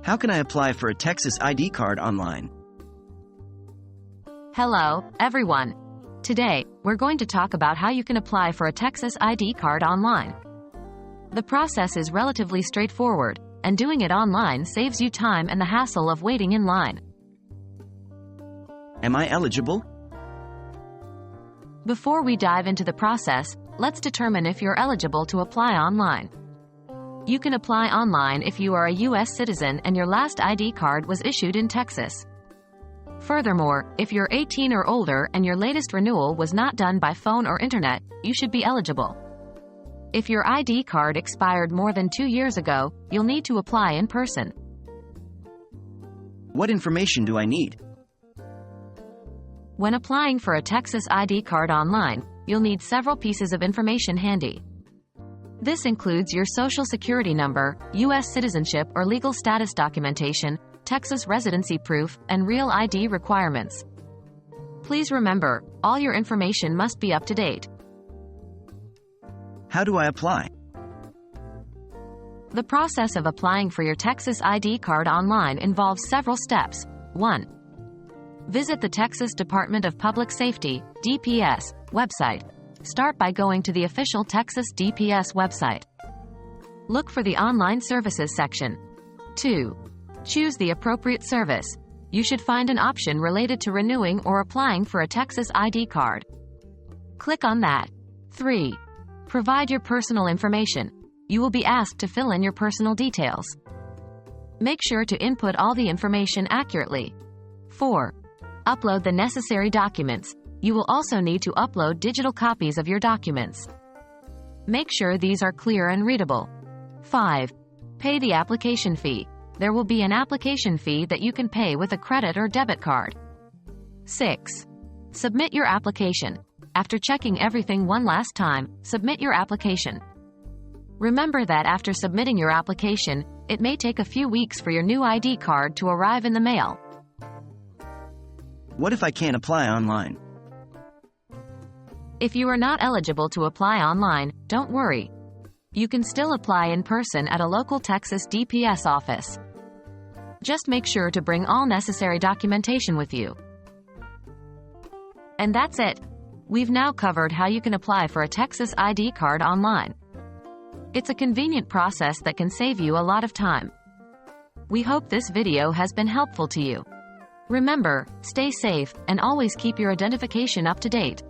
How can I apply for a Texas ID card online? Hello, everyone. Today, we're going to talk about how you can apply for a Texas ID card online. The process is relatively straightforward, and doing it online saves you time and the hassle of waiting in line. Am I eligible? Before we dive into the process, let's determine if you're eligible to apply online. You can apply online if you are a U.S. citizen and your last ID card was issued in Texas. Furthermore, if you're 18 or older and your latest renewal was not done by phone or internet, you should be eligible. If your ID card expired more than 2 years ago, you'll need to apply in person. What information do I need? When applying for a Texas ID card online, you'll need several pieces of information handy. This includes your Social Security number, U.S. citizenship or legal status documentation, Texas residency proof, and real ID requirements. Please remember, all your information must be up to date. How do I apply? The process of applying for your Texas ID card online involves several steps. 1. Visit the Texas Department of Public Safety, DPS, website. Start by going to the official Texas DPS website. Look for the Online Services section. 2. Choose the appropriate service. You should find an option related to renewing or applying for a Texas ID card. Click on that. 3. Provide your personal information. You will be asked to fill in your personal details. Make sure to input all the information accurately. 4. Upload the necessary documents. You will also need to upload digital copies of your documents. Make sure these are clear and readable. 5. Pay the application fee. There will be an application fee that you can pay with a credit or debit card. 6. Submit your application. After checking everything one last time, submit your application. Remember that after submitting your application, it may take a few weeks for your new ID card to arrive in the mail. What if I can't apply online? If you are not eligible to apply online, don't worry. You can still apply in person at a local Texas DPS office. Just make sure to bring all necessary documentation with you. And that's it. We've now covered how you can apply for a Texas ID card online. It's a convenient process that can save you a lot of time. We hope this video has been helpful to you. Remember, stay safe and always keep your identification up to date.